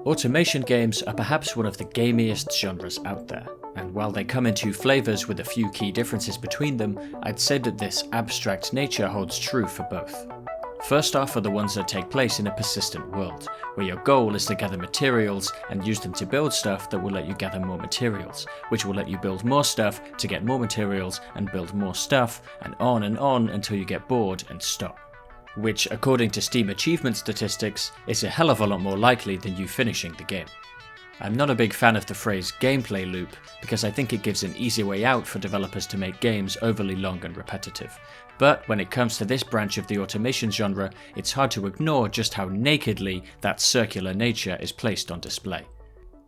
Automation games are perhaps one of the gamiest genres out there, and while they come in two flavours with a few key differences between them, I'd say that this abstract nature holds true for both. First off are the ones that take place in a persistent world, where your goal is to gather materials and use them to build stuff that will let you gather more materials, which will let you build more stuff to get more materials and build more stuff, and on until you get bored and stop. Which, according to Steam achievement statistics, is a hell of a lot more likely than you finishing the game. I'm not a big fan of the phrase gameplay loop, because I think it gives an easy way out for developers to make games overly long and repetitive. But when it comes to this branch of the automation genre, it's hard to ignore just how nakedly that circular nature is placed on display.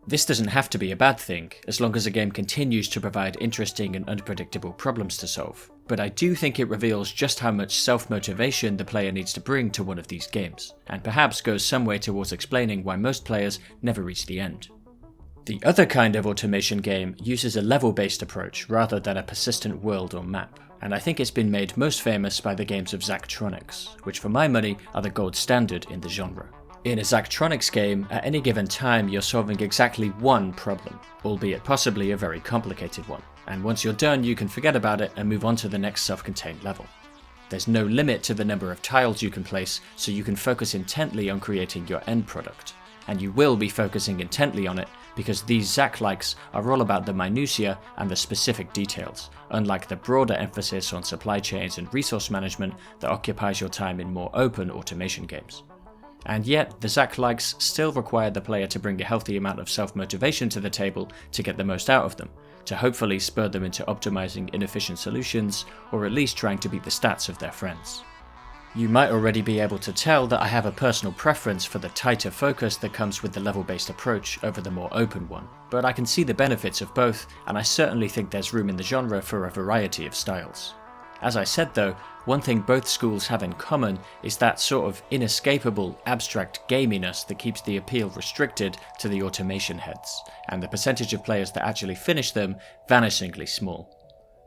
This doesn't have to be a bad thing, as long as a game continues to provide interesting and unpredictable problems to solve, but I do think it reveals just how much self-motivation the player needs to bring to one of these games, and perhaps goes some way towards explaining why most players never reach the end. The other kind of automation game uses a level-based approach rather than a persistent world or map, and I think it's been made most famous by the games of Zachtronics, which for my money are the gold standard in the genre. In a Zachtronics game, at any given time you're solving exactly one problem, albeit possibly a very complicated one, and once you're done you can forget about it and move on to the next self-contained level. There's no limit to the number of tiles you can place, so you can focus intently on creating your end product. And you will be focusing intently on it because these Zach-likes are all about the minutiae and the specific details, unlike the broader emphasis on supply chains and resource management that occupies your time in more open automation games. And yet, the Zach-likes still require the player to bring a healthy amount of self-motivation to the table to get the most out of them, to hopefully spur them into optimizing inefficient solutions, or at least trying to beat the stats of their friends. You might already be able to tell that I have a personal preference for the tighter focus that comes with the level-based approach over the more open one, but I can see the benefits of both, and I certainly think there's room in the genre for a variety of styles. As I said though, one thing both schools have in common is that sort of inescapable, abstract gaminess that keeps the appeal restricted to the automation heads, and the percentage of players that actually finish them vanishingly small.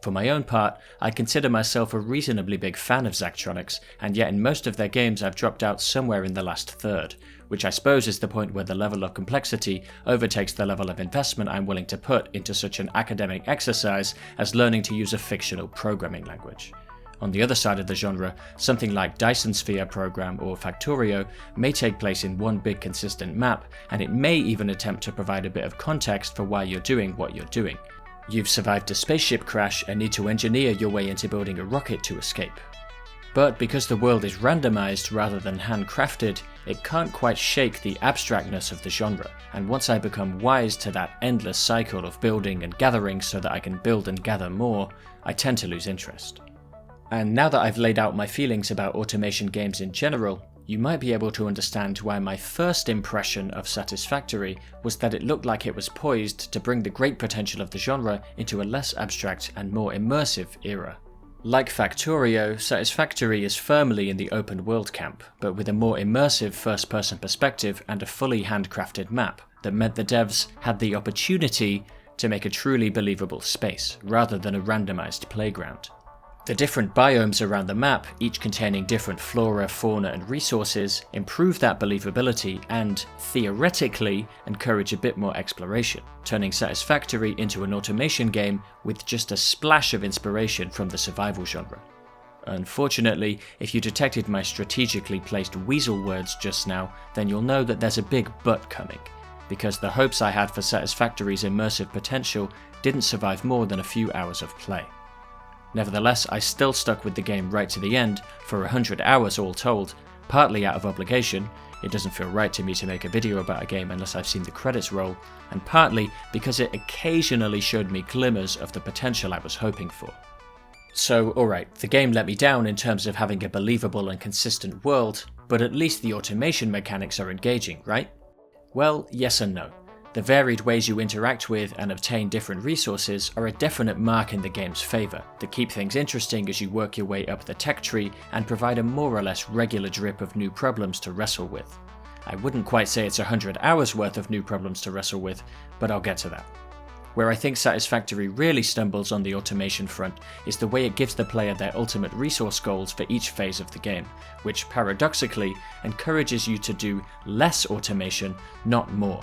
For my own part, I consider myself a reasonably big fan of Zachtronics, and yet in most of their games I've dropped out somewhere in the last third, which I suppose is the point where the level of complexity overtakes the level of investment I'm willing to put into such an academic exercise as learning to use a fictional programming language. On the other side of the genre, something like Dyson Sphere Program or Factorio may take place in one big consistent map, and it may even attempt to provide a bit of context for why you're doing what you're doing. You've survived a spaceship crash and need to engineer your way into building a rocket to escape. But because the world is randomized rather than handcrafted, it can't quite shake the abstractness of the genre, and once I become wise to that endless cycle of building and gathering so that I can build and gather more, I tend to lose interest. And now that I've laid out my feelings about automation games in general, you might be able to understand why my first impression of Satisfactory was that it looked like it was poised to bring the great potential of the genre into a less abstract and more immersive era. Like Factorio, Satisfactory is firmly in the open world camp, but with a more immersive first-person perspective and a fully handcrafted map that meant the devs had the opportunity to make a truly believable space, rather than a randomized playground. The different biomes around the map, each containing different flora, fauna and resources, improve that believability and, theoretically, encourage a bit more exploration, turning Satisfactory into an automation game with just a splash of inspiration from the survival genre. Unfortunately, if you detected my strategically placed weasel words just now, then you'll know that there's a big but coming, because the hopes I had for Satisfactory's immersive potential didn't survive more than a few hours of play. Nevertheless, I still stuck with the game right to the end, for 100 hours all told, partly out of obligation — it doesn't feel right to me to make a video about a game unless I've seen the credits roll — and partly because it occasionally showed me glimmers of the potential I was hoping for. So alright, the game let me down in terms of having a believable and consistent world, but at least the automation mechanics are engaging, right? Well, yes and no. The varied ways you interact with and obtain different resources are a definite mark in the game's favour, that keep things interesting as you work your way up the tech tree and provide a more or less regular drip of new problems to wrestle with. I wouldn't quite say it's 100 hours worth of new problems to wrestle with, but I'll get to that. Where I think Satisfactory really stumbles on the automation front is the way it gives the player their ultimate resource goals for each phase of the game, which paradoxically encourages you to do less automation, not more.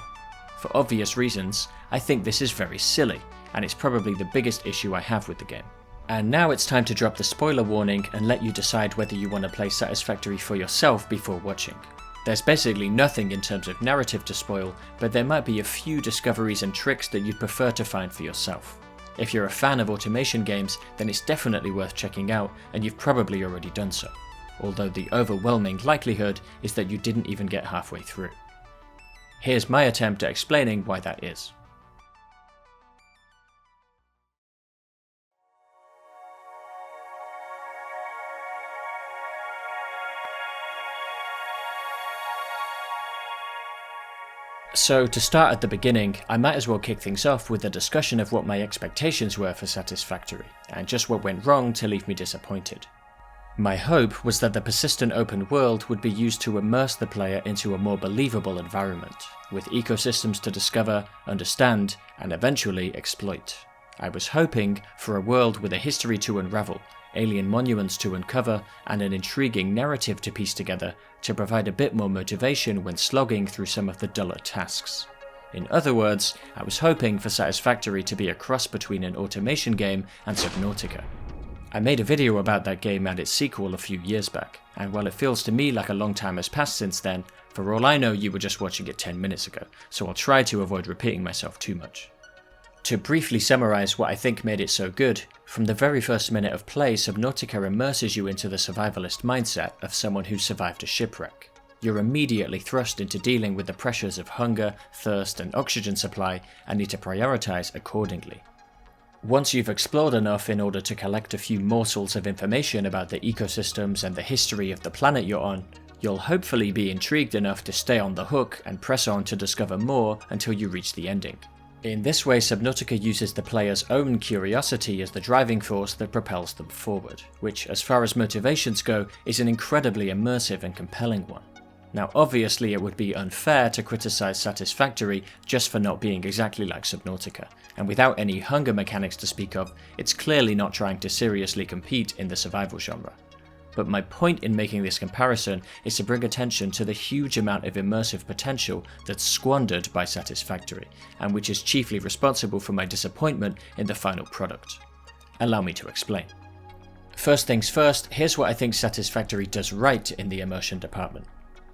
For obvious reasons, I think this is very silly, and it's probably the biggest issue I have with the game. And now it's time to drop the spoiler warning and let you decide whether you want to play Satisfactory for yourself before watching. There's basically nothing in terms of narrative to spoil, but there might be a few discoveries and tricks that you'd prefer to find for yourself. If you're a fan of automation games, then it's definitely worth checking out, and you've probably already done so. Although the overwhelming likelihood is that you didn't even get halfway through. Here's my attempt at explaining why that is. So to start at the beginning, I might as well kick things off with a discussion of what my expectations were for Satisfactory, and just what went wrong to leave me disappointed. My hope was that the persistent open world would be used to immerse the player into a more believable environment, with ecosystems to discover, understand, and eventually exploit. I was hoping for a world with a history to unravel, alien monuments to uncover, and an intriguing narrative to piece together to provide a bit more motivation when slogging through some of the duller tasks. In other words, I was hoping for Satisfactory to be a cross between an automation game and Subnautica. I made a video about that game and its sequel a few years back, and while it feels to me like a long time has passed since then, for all I know you were just watching it 10 minutes ago, so I'll try to avoid repeating myself too much. To briefly summarise what I think made it so good, from the very first minute of play, Subnautica immerses you into the survivalist mindset of someone who's survived a shipwreck. You're immediately thrust into dealing with the pressures of hunger, thirst, and oxygen supply, and need to prioritise accordingly. Once you've explored enough in order to collect a few morsels of information about the ecosystems and the history of the planet you're on, you'll hopefully be intrigued enough to stay on the hook and press on to discover more until you reach the ending. In this way, Subnautica uses the player's own curiosity as the driving force that propels them forward, which, as far as motivations go, is an incredibly immersive and compelling one. Now obviously it would be unfair to criticise Satisfactory just for not being exactly like Subnautica, and without any hunger mechanics to speak of, it's clearly not trying to seriously compete in the survival genre. But my point in making this comparison is to bring attention to the huge amount of immersive potential that's squandered by Satisfactory, and which is chiefly responsible for my disappointment in the final product. Allow me to explain. First things first, here's what I think Satisfactory does right in the immersion department.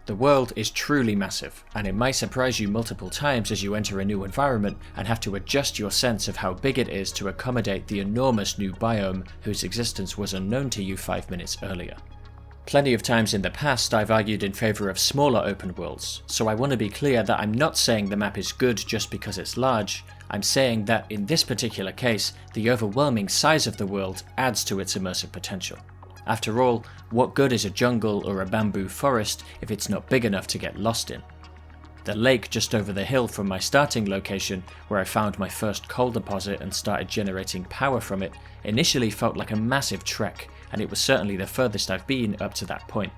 The world is truly massive, and it might surprise you multiple times as you enter a new environment and have to adjust your sense of how big it is to accommodate the enormous new biome whose existence was unknown to you 5 minutes earlier. Plenty of times in the past I've argued in favour of smaller open worlds, so I want to be clear that I'm not saying the map is good just because it's large. I'm saying that in this particular case, the overwhelming size of the world adds to its immersive potential. After all, what good is a jungle or a bamboo forest if it's not big enough to get lost in? The lake just over the hill from my starting location, where I found my first coal deposit and started generating power from it, initially felt like a massive trek, and it was certainly the furthest I've been up to that point.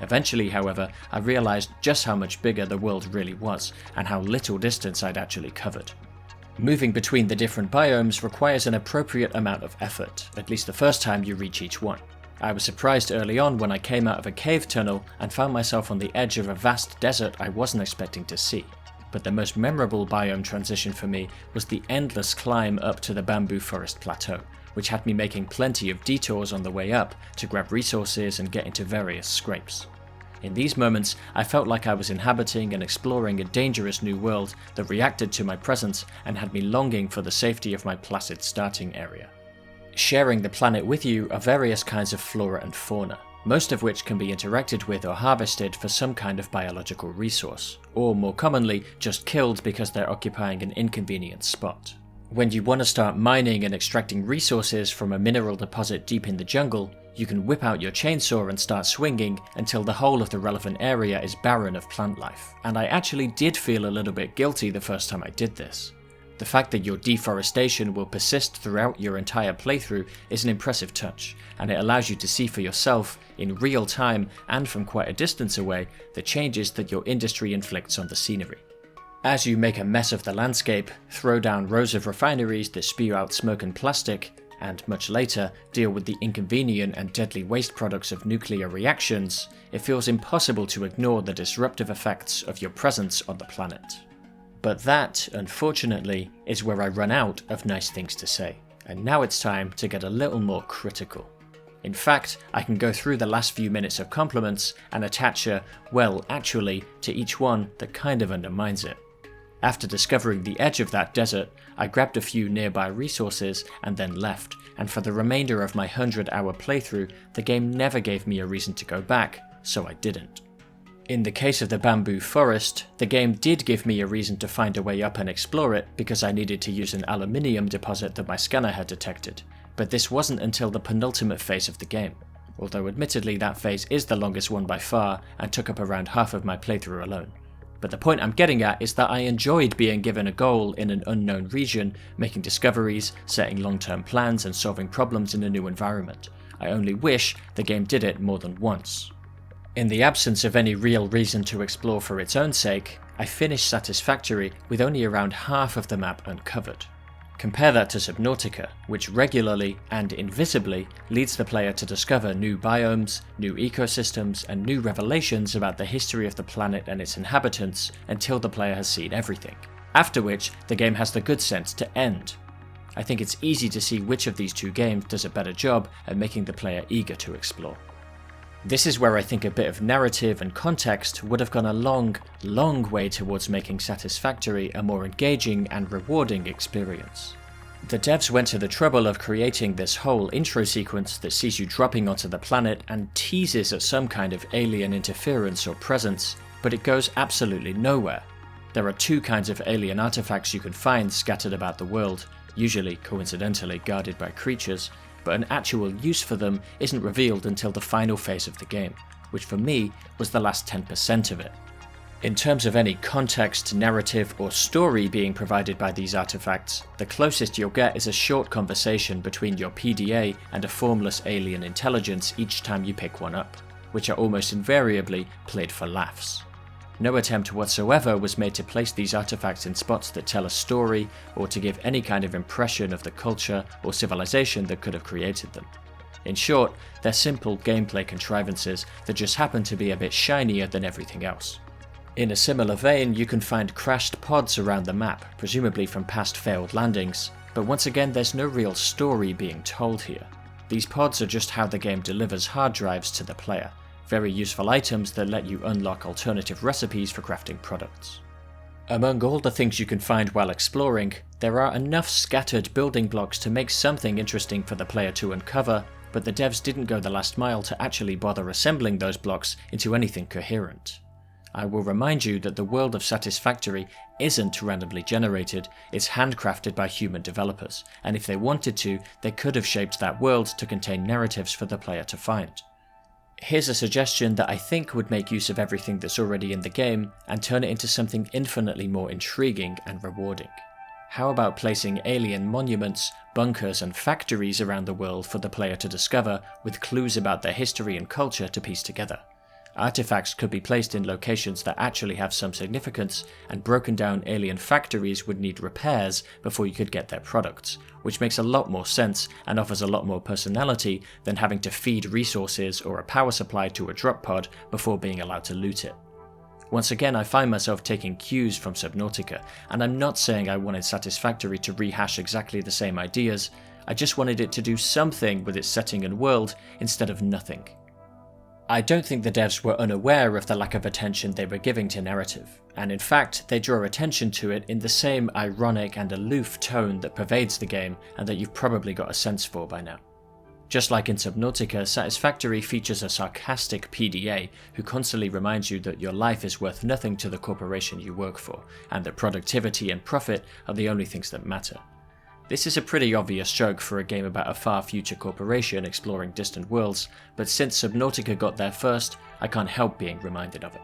Eventually, however, I realised just how much bigger the world really was, and how little distance I'd actually covered. Moving between the different biomes requires an appropriate amount of effort, at least the first time you reach each one. I was surprised early on when I came out of a cave tunnel and found myself on the edge of a vast desert I wasn't expecting to see. But the most memorable biome transition for me was the endless climb up to the bamboo forest plateau, which had me making plenty of detours on the way up to grab resources and get into various scrapes. In these moments, I felt like I was inhabiting and exploring a dangerous new world that reacted to my presence and had me longing for the safety of my placid starting area. Sharing the planet with you are various kinds of flora and fauna, most of which can be interacted with or harvested for some kind of biological resource, or more commonly, just killed because they're occupying an inconvenient spot. When you want to start mining and extracting resources from a mineral deposit deep in the jungle, you can whip out your chainsaw and start swinging until the whole of the relevant area is barren of plant life, and I actually did feel a little bit guilty the first time I did this. The fact that your deforestation will persist throughout your entire playthrough is an impressive touch, and it allows you to see for yourself, in real time and from quite a distance away, the changes that your industry inflicts on the scenery. As you make a mess of the landscape, throw down rows of refineries that spew out smoke and plastic, and much later deal with the inconvenient and deadly waste products of nuclear reactions, it feels impossible to ignore the disruptive effects of your presence on the planet. But that, unfortunately, is where I run out of nice things to say, and now it's time to get a little more critical. In fact, I can go through the last few minutes of compliments and attach a, well, actually, to each one that kind of undermines it. After discovering the edge of that desert, I grabbed a few nearby resources and then left, and for the remainder of my 100-hour playthrough, the game never gave me a reason to go back, so I didn't. In the case of the bamboo forest, the game did give me a reason to find a way up and explore it because I needed to use an aluminium deposit that my scanner had detected, but this wasn't until the penultimate phase of the game, although admittedly that phase is the longest one by far and took up around half of my playthrough alone. But the point I'm getting at is that I enjoyed being given a goal in an unknown region, making discoveries, setting long-term plans and solving problems in a new environment. I only wish the game did it more than once. In the absence of any real reason to explore for its own sake, I finished Satisfactory with only around half of the map uncovered. Compare that to Subnautica, which regularly and invisibly leads the player to discover new biomes, new ecosystems, and new revelations about the history of the planet and its inhabitants until the player has seen everything, after which the game has the good sense to end. I think it's easy to see which of these two games does a better job at making the player eager to explore. This is where I think a bit of narrative and context would have gone a long, long way towards making Satisfactory a more engaging and rewarding experience. The devs went to the trouble of creating this whole intro sequence that sees you dropping onto the planet and teases at some kind of alien interference or presence, but it goes absolutely nowhere. There are two kinds of alien artifacts you can find scattered about the world, usually coincidentally guarded by creatures, but an actual use for them isn't revealed until the final phase of the game, which for me was the last 10% of it. In terms of any context, narrative, or story being provided by these artifacts, the closest you'll get is a short conversation between your PDA and a formless alien intelligence each time you pick one up, which are almost invariably played for laughs. No attempt whatsoever was made to place these artifacts in spots that tell a story, or to give any kind of impression of the culture or civilization that could have created them. In short, they're simple gameplay contrivances that just happen to be a bit shinier than everything else. In a similar vein, you can find crashed pods around the map, presumably from past failed landings, but once again there's no real story being told here. These pods are just how the game delivers hard drives to the player. Very useful items that let you unlock alternative recipes for crafting products. Among all the things you can find while exploring, there are enough scattered building blocks to make something interesting for the player to uncover, but the devs didn't go the last mile to actually bother assembling those blocks into anything coherent. I will remind you that the world of Satisfactory isn't randomly generated, it's handcrafted by human developers, and if they wanted to, they could have shaped that world to contain narratives for the player to find. Here's a suggestion that I think would make use of everything that's already in the game and turn it into something infinitely more intriguing and rewarding. How about placing alien monuments, bunkers and factories around the world for the player to discover with clues about their history and culture to piece together? Artifacts could be placed in locations that actually have some significance, and broken down alien factories would need repairs before you could get their products, which makes a lot more sense and offers a lot more personality than having to feed resources or a power supply to a drop pod before being allowed to loot it. Once again, I find myself taking cues from Subnautica, and I'm not saying I wanted Satisfactory to rehash exactly the same ideas, I just wanted it to do something with its setting and world instead of nothing. I don't think the devs were unaware of the lack of attention they were giving to narrative, and in fact they draw attention to it in the same ironic and aloof tone that pervades the game and that you've probably got a sense for by now. Just like in Subnautica, Satisfactory features a sarcastic PDA who constantly reminds you that your life is worth nothing to the corporation you work for, and that productivity and profit are the only things that matter. This is a pretty obvious joke for a game about a far future corporation exploring distant worlds, but since Subnautica got there first, I can't help being reminded of it.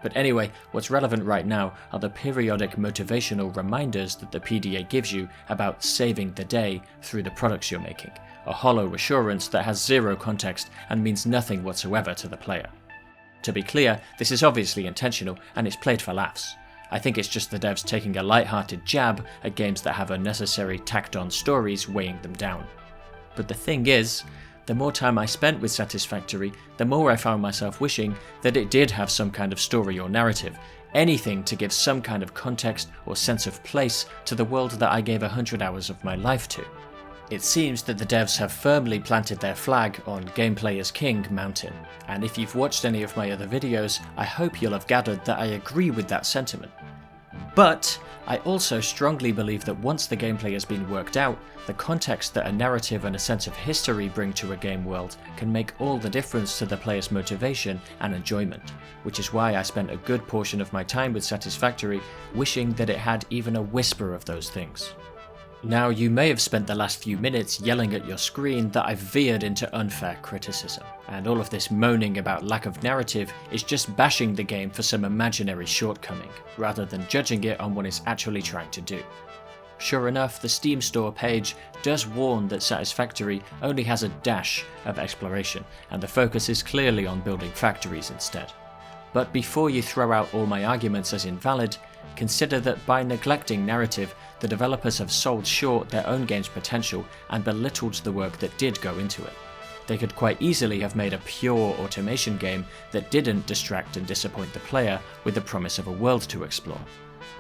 But anyway, what's relevant right now are the periodic motivational reminders that the PDA gives you about saving the day through the products you're making, a hollow assurance that has zero context and means nothing whatsoever to the player. To be clear, this is obviously intentional and it's played for laughs. I think it's just the devs taking a light-hearted jab at games that have unnecessary tacked-on stories weighing them down. But the thing is, the more time I spent with Satisfactory, the more I found myself wishing that it did have some kind of story or narrative, anything to give some kind of context or sense of place to the world that I gave 100 hours of my life to. It seems that the devs have firmly planted their flag on gameplay is king mountain, and if you've watched any of my other videos, I hope you'll have gathered that I agree with that sentiment. But I also strongly believe that once the gameplay has been worked out, the context that a narrative and a sense of history bring to a game world can make all the difference to the player's motivation and enjoyment, which is why I spent a good portion of my time with Satisfactory wishing that it had even a whisper of those things. Now, you may have spent the last few minutes yelling at your screen that I've veered into unfair criticism, and all of this moaning about lack of narrative is just bashing the game for some imaginary shortcoming, rather than judging it on what it's actually trying to do. Sure enough, the Steam store page does warn that Satisfactory only has a dash of exploration, and the focus is clearly on building factories instead. But before you throw out all my arguments as invalid, consider that by neglecting narrative, the developers have sold short their own game's potential and belittled the work that did go into it. They could quite easily have made a pure automation game that didn't distract and disappoint the player with the promise of a world to explore.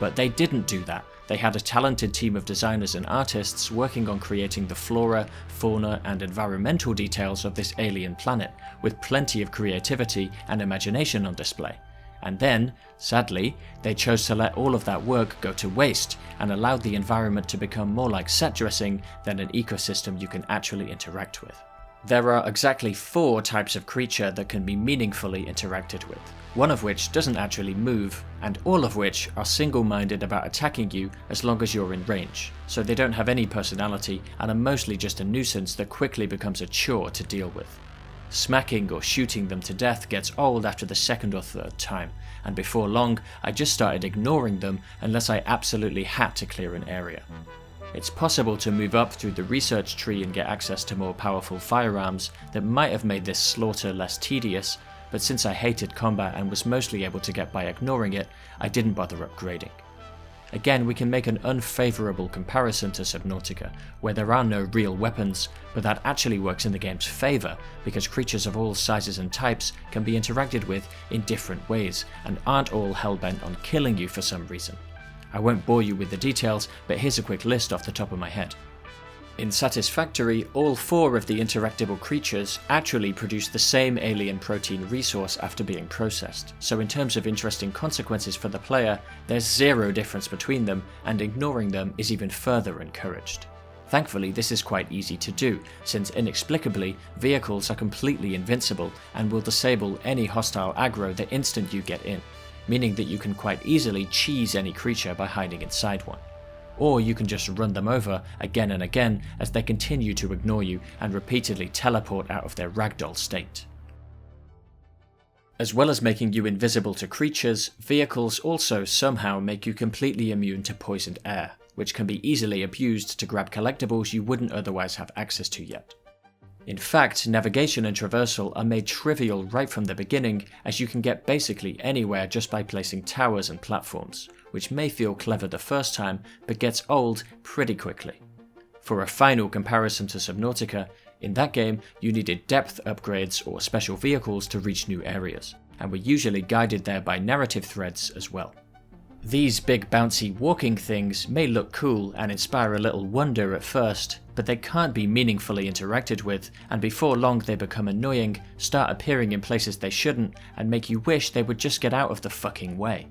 But they didn't do that. They had a talented team of designers and artists working on creating the flora, fauna, and environmental details of this alien planet, with plenty of creativity and imagination on display. And then, sadly, they chose to let all of that work go to waste and allowed the environment to become more like set dressing than an ecosystem you can actually interact with. There are exactly 4 types of creature that can be meaningfully interacted with, one of which doesn't actually move, and all of which are single-minded about attacking you as long as you're in range, so they don't have any personality and are mostly just a nuisance that quickly becomes a chore to deal with. Smacking or shooting them to death gets old after the 2nd or 3rd time, and before long I just started ignoring them unless I absolutely had to clear an area. It's possible to move up through the research tree and get access to more powerful firearms that might have made this slaughter less tedious, but since I hated combat and was mostly able to get by ignoring it, I didn't bother upgrading. Again, we can make an unfavourable comparison to Subnautica, where there are no real weapons, but that actually works in the game's favour, because creatures of all sizes and types can be interacted with in different ways, and aren't all hellbent on killing you for some reason. I won't bore you with the details, but here's a quick list off the top of my head. In Satisfactory, all 4 of the interactable creatures actually produce the same alien protein resource after being processed, so in terms of interesting consequences for the player, there's 0 difference between them, and ignoring them is even further encouraged. Thankfully, this is quite easy to do, since inexplicably, vehicles are completely invincible and will disable any hostile aggro the instant you get in, meaning that you can quite easily cheese any creature by hiding inside one. Or you can just run them over again and again as they continue to ignore you and repeatedly teleport out of their ragdoll state. As well as making you invisible to creatures, vehicles also somehow make you completely immune to poisoned air, which can be easily abused to grab collectibles you wouldn't otherwise have access to yet. In fact, navigation and traversal are made trivial right from the beginning, as you can get basically anywhere just by placing towers and platforms, which may feel clever the first time, but gets old pretty quickly. For a final comparison to Subnautica, in that game you needed depth upgrades or special vehicles to reach new areas, and were usually guided there by narrative threads as well. These big bouncy walking things may look cool and inspire a little wonder at first, but they can't be meaningfully interacted with, and before long they become annoying, start appearing in places they shouldn't, and make you wish they would just get out of the fucking way.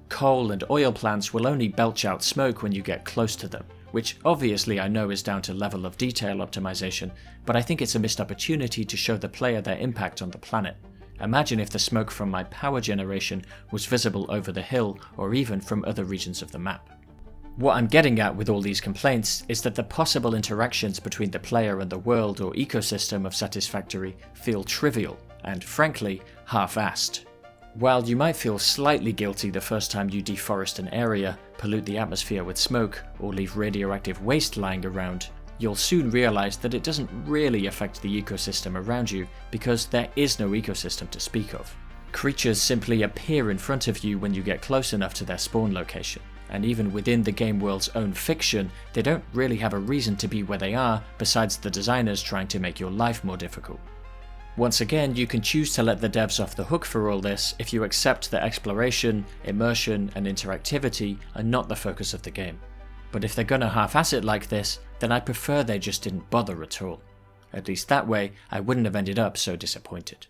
Coal and oil plants will only belch out smoke when you get close to them, which obviously I know is down to level of detail optimization, but I think it's a missed opportunity to show the player their impact on the planet. Imagine if the smoke from my power generation was visible over the hill or even from other regions of the map. What I'm getting at with all these complaints is that the possible interactions between the player and the world or ecosystem of Satisfactory feel trivial and, frankly, half-assed. While you might feel slightly guilty the first time you deforest an area, pollute the atmosphere with smoke, or leave radioactive waste lying around, you'll soon realize that it doesn't really affect the ecosystem around you because there is no ecosystem to speak of. Creatures simply appear in front of you when you get close enough to their spawn location, and even within the game world's own fiction, they don't really have a reason to be where they are besides the designers trying to make your life more difficult. Once again, you can choose to let the devs off the hook for all this if you accept that exploration, immersion, and interactivity are not the focus of the game. But if they're gonna half-ass it like this, then I prefer they just didn't bother at all. At least that way, I wouldn't have ended up so disappointed.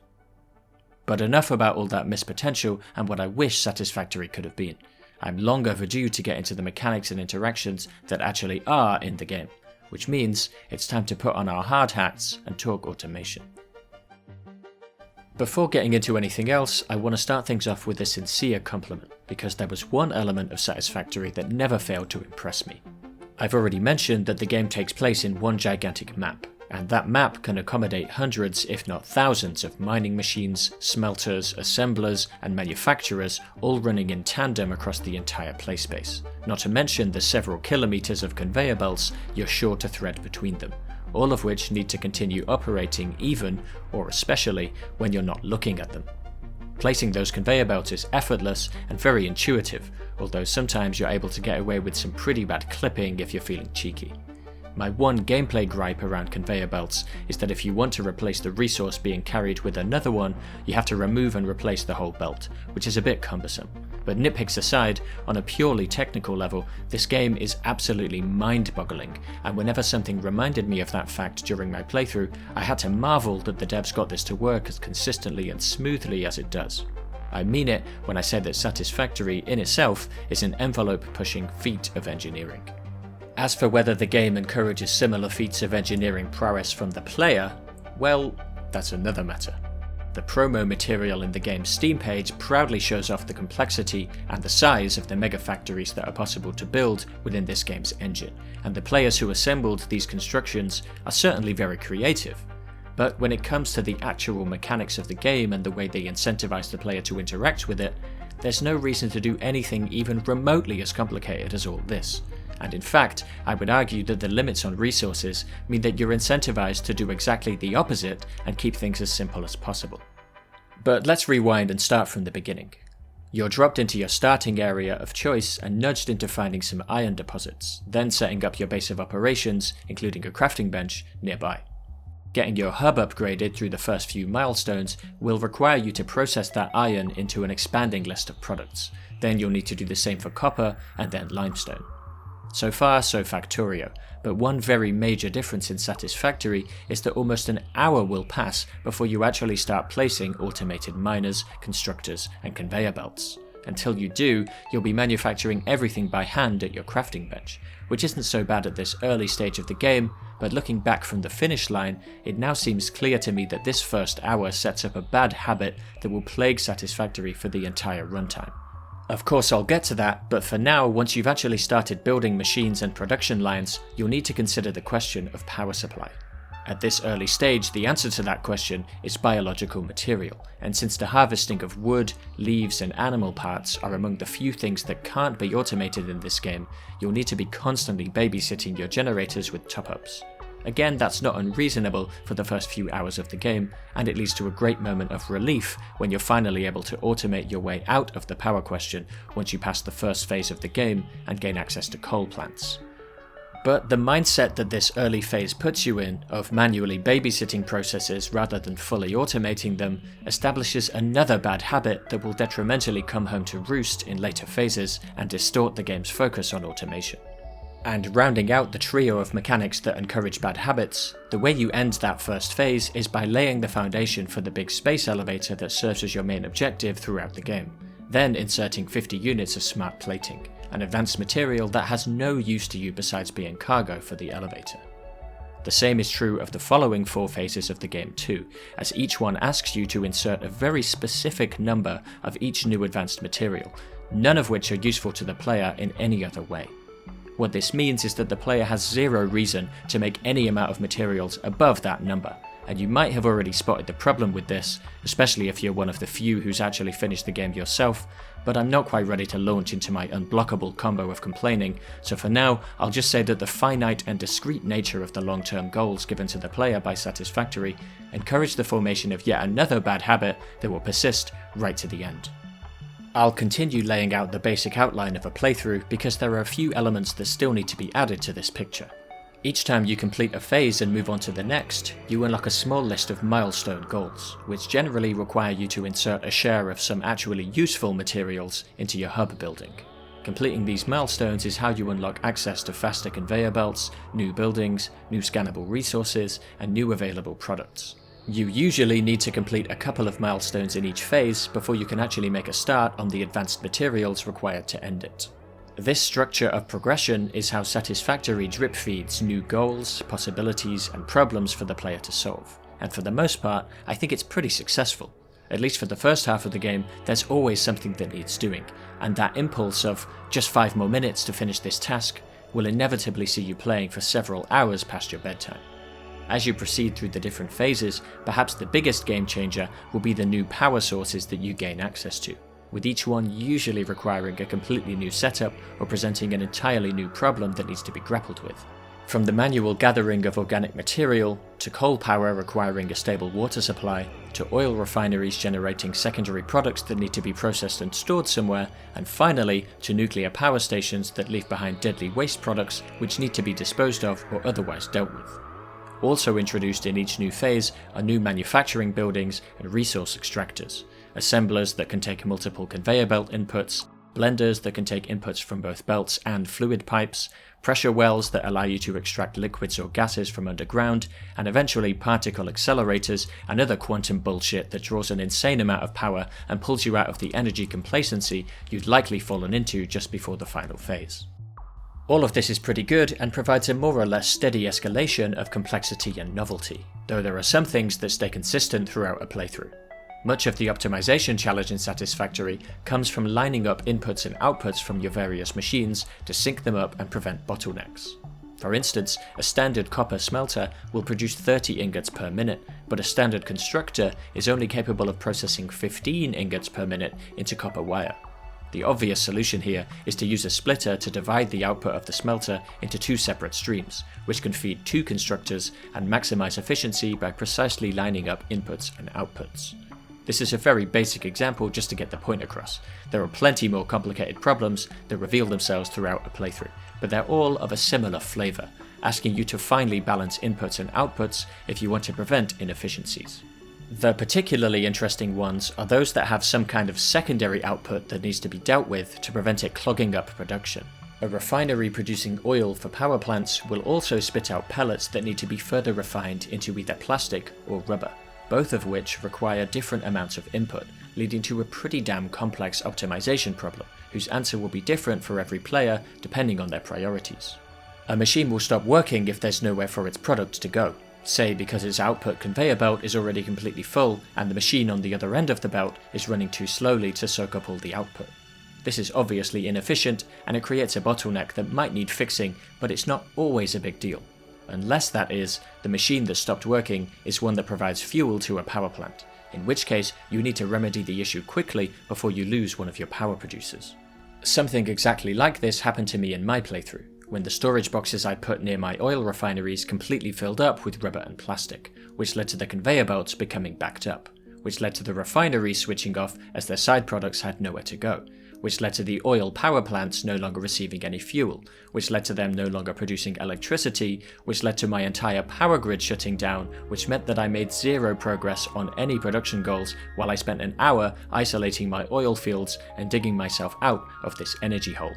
But enough about all that missed potential and what I wish Satisfactory could have been. I'm long overdue to get into the mechanics and interactions that actually are in the game, which means it's time to put on our hard hats and talk automation. Before getting into anything else, I want to start things off with a sincere compliment, because there was one element of Satisfactory that never failed to impress me. I've already mentioned that the game takes place in one gigantic map, and that map can accommodate hundreds if not thousands of mining machines, smelters, assemblers and manufacturers all running in tandem across the entire playspace, not to mention the several kilometers of conveyor belts you're sure to thread between them, all of which need to continue operating even, or especially, when you're not looking at them. Placing those conveyor belts is effortless and very intuitive, although sometimes you're able to get away with some pretty bad clipping if you're feeling cheeky. My one gameplay gripe around conveyor belts is that if you want to replace the resource being carried with another one, you have to remove and replace the whole belt, which is a bit cumbersome. But nitpicks aside, on a purely technical level, this game is absolutely mind-boggling, and whenever something reminded me of that fact during my playthrough, I had to marvel that the devs got this to work as consistently and smoothly as it does. I mean it when I say that Satisfactory in itself is an envelope-pushing feat of engineering. As for whether the game encourages similar feats of engineering prowess from the player, well, that's another matter. The promo material in the game's Steam page proudly shows off the complexity and the size of the mega factories that are possible to build within this game's engine, and the players who assembled these constructions are certainly very creative. But when it comes to the actual mechanics of the game and the way they incentivize the player to interact with it, there's no reason to do anything even remotely as complicated as all this. And in fact, I would argue that the limits on resources mean that you're incentivized to do exactly the opposite and keep things as simple as possible. But let's rewind and start from the beginning. You're dropped into your starting area of choice and nudged into finding some iron deposits, then setting up your base of operations, including a crafting bench, nearby. Getting your hub upgraded through the first few milestones will require you to process that iron into an expanding list of products. Then you'll need to do the same for copper and then limestone. So far, so Factorio, but one very major difference in Satisfactory is that almost an hour will pass before you actually start placing automated miners, constructors, and conveyor belts. Until you do, you'll be manufacturing everything by hand at your crafting bench, which isn't so bad at this early stage of the game, but looking back from the finish line, it now seems clear to me that this first hour sets up a bad habit that will plague Satisfactory for the entire runtime. Of course I'll get to that, but for now, once you've actually started building machines and production lines, you'll need to consider the question of power supply. At this early stage, the answer to that question is biological material, and since the harvesting of wood, leaves and animal parts are among the few things that can't be automated in this game, you'll need to be constantly babysitting your generators with top-ups. Again, that's not unreasonable for the first few hours of the game, and it leads to a great moment of relief when you're finally able to automate your way out of the power question once you pass the first phase of the game and gain access to coal plants. But the mindset that this early phase puts you in, of manually babysitting processes rather than fully automating them, establishes another bad habit that will detrimentally come home to roost in later phases and distort the game's focus on automation. And rounding out the trio of mechanics that encourage bad habits, the way you end that first phase is by laying the foundation for the big space elevator that serves as your main objective throughout the game, then inserting 50 units of smart plating, an advanced material that has no use to you besides being cargo for the elevator. The same is true of the following 4 phases of the game too, as each one asks you to insert a very specific number of each new advanced material, none of which are useful to the player in any other way. What this means is that the player has zero reason to make any amount of materials above that number, and you might have already spotted the problem with this, especially if you're one of the few who's actually finished the game yourself, but I'm not quite ready to launch into my unblockable combo of complaining, so for now I'll just say that the finite and discrete nature of the long-term goals given to the player by Satisfactory encourage the formation of yet another bad habit that will persist right to the end. I'll continue laying out the basic outline of a playthrough because there are a few elements that still need to be added to this picture. Each time you complete a phase and move on to the next, you unlock a small list of milestone goals, which generally require you to insert a share of some actually useful materials into your hub building. Completing these milestones is how you unlock access to faster conveyor belts, new buildings, new scannable resources, and new available products. You usually need to complete a couple of milestones in each phase before you can actually make a start on the advanced materials required to end it. This structure of progression is how Satisfactory drip feeds new goals, possibilities, and problems for the player to solve, and for the most part, I think it's pretty successful. At least for the first half of the game, there's always something that needs doing, and that impulse of just 5 more minutes to finish this task will inevitably see you playing for several hours past your bedtime. As you proceed through the different phases, perhaps the biggest game changer will be the new power sources that you gain access to, with each one usually requiring a completely new setup or presenting an entirely new problem that needs to be grappled with. From the manual gathering of organic material, to coal power requiring a stable water supply, to oil refineries generating secondary products that need to be processed and stored somewhere, and finally to nuclear power stations that leave behind deadly waste products which need to be disposed of or otherwise dealt with. Also introduced in each new phase are new manufacturing buildings and resource extractors, assemblers that can take multiple conveyor belt inputs, blenders that can take inputs from both belts and fluid pipes, pressure wells that allow you to extract liquids or gases from underground, and eventually particle accelerators and other quantum bullshit that draws an insane amount of power and pulls you out of the energy complacency you'd likely fallen into just before the final phase. All of this is pretty good and provides a more or less steady escalation of complexity and novelty, though there are some things that stay consistent throughout a playthrough. Much of the optimization challenge in Satisfactory comes from lining up inputs and outputs from your various machines to sync them up and prevent bottlenecks. For instance, a standard copper smelter will produce 30 ingots per minute, but a standard constructor is only capable of processing 15 ingots per minute into copper wire. The obvious solution here is to use a splitter to divide the output of the smelter into 2 separate streams, which can feed 2 constructors and maximize efficiency by precisely lining up inputs and outputs. This is a very basic example just to get the point across. There are plenty more complicated problems that reveal themselves throughout a playthrough, but they're all of a similar flavor, asking you to finely balance inputs and outputs if you want to prevent inefficiencies. The particularly interesting ones are those that have some kind of secondary output that needs to be dealt with to prevent it clogging up production. A refinery producing oil for power plants will also spit out pellets that need to be further refined into either plastic or rubber, both of which require different amounts of input, leading to a pretty damn complex optimization problem, whose answer will be different for every player depending on their priorities. A machine will stop working if there's nowhere for its product to go, say because its output conveyor belt is already completely full and the machine on the other end of the belt is running too slowly to soak up all the output. This is obviously inefficient and it creates a bottleneck that might need fixing, but it's not always a big deal. Unless, that is, the machine that stopped working is one that provides fuel to a power plant, in which case you need to remedy the issue quickly before you lose one of your power producers. Something exactly like this happened to me in my playthrough, when the storage boxes I put near my oil refineries completely filled up with rubber and plastic, which led to the conveyor belts becoming backed up, which led to the refineries switching off as their side products had nowhere to go, which led to the oil power plants no longer receiving any fuel, which led to them no longer producing electricity, which led to my entire power grid shutting down, which meant that I made 0 progress on any production goals while I spent an hour isolating my oil fields and digging myself out of this energy hole.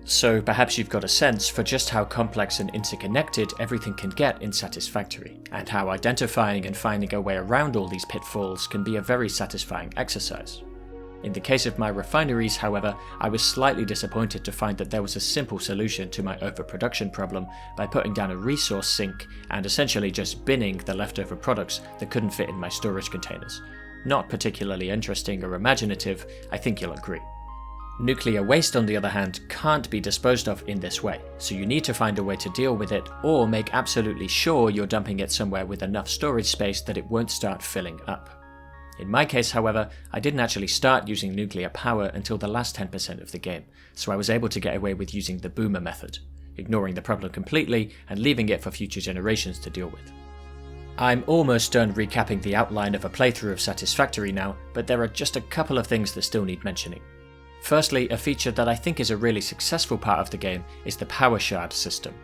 So perhaps you've got a sense for just how complex and interconnected everything can get in Satisfactory, and how identifying and finding a way around all these pitfalls can be a very satisfying exercise. In the case of my refineries, however, I was slightly disappointed to find that there was a simple solution to my overproduction problem by putting down a resource sink and essentially just binning the leftover products that couldn't fit in my storage containers. Not particularly interesting or imaginative, I think you'll agree. Nuclear waste, on the other hand, can't be disposed of in this way, so you need to find a way to deal with it or make absolutely sure you're dumping it somewhere with enough storage space that it won't start filling up. In my case, however, I didn't actually start using nuclear power until the last 10% of the game, so I was able to get away with using the boomer method, ignoring the problem completely and leaving it for future generations to deal with. I'm almost done recapping the outline of a playthrough of Satisfactory now, but there are just a couple of things that still need mentioning. Firstly, a feature that I think is a really successful part of the game is the power shard system.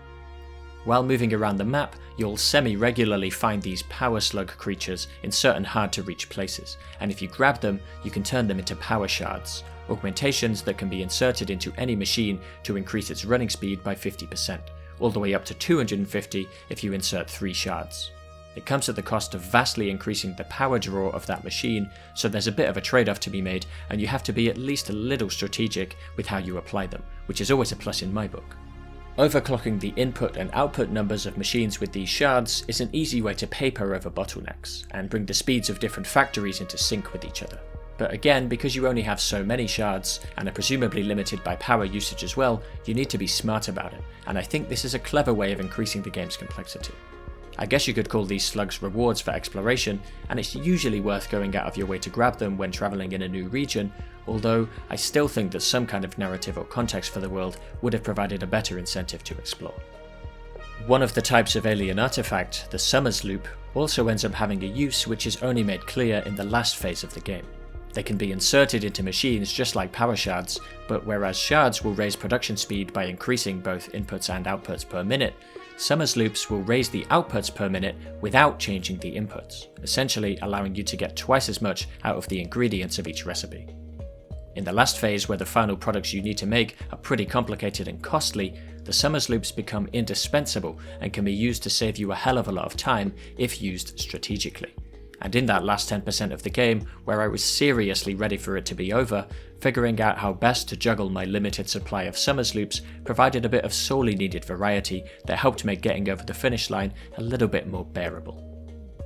While moving around the map, you'll semi-regularly find these power slug creatures in certain hard-to-reach places, and if you grab them, you can turn them into power shards, augmentations that can be inserted into any machine to increase its running speed by 50%, all the way up to 250 if you insert 3 shards. It comes at the cost of vastly increasing the power draw of that machine, so there's a bit of a trade-off to be made, and you have to be at least a little strategic with how you apply them, which is always a plus in my book. Overclocking the input and output numbers of machines with these shards is an easy way to paper over bottlenecks, and bring the speeds of different factories into sync with each other. But again, because you only have so many shards, and are presumably limited by power usage as well, you need to be smart about it, and I think this is a clever way of increasing the game's complexity. I guess you could call these slugs rewards for exploration, and it's usually worth going out of your way to grab them when travelling in a new region, although I still think that some kind of narrative or context for the world would have provided a better incentive to explore. One of the types of alien artifact, the Summers Loop, also ends up having a use which is only made clear in the last phase of the game. They can be inserted into machines just like power shards, but whereas shards will raise production speed by increasing both inputs and outputs per minute, Summers Loops will raise the outputs per minute without changing the inputs, essentially allowing you to get twice as much out of the ingredients of each recipe. In the last phase, where the final products you need to make are pretty complicated and costly, the Summers Loops become indispensable and can be used to save you a hell of a lot of time if used strategically. And in that last 10% of the game, where I was seriously ready for it to be over, figuring out how best to juggle my limited supply of Summers Loops provided a bit of sorely needed variety that helped make getting over the finish line a little bit more bearable.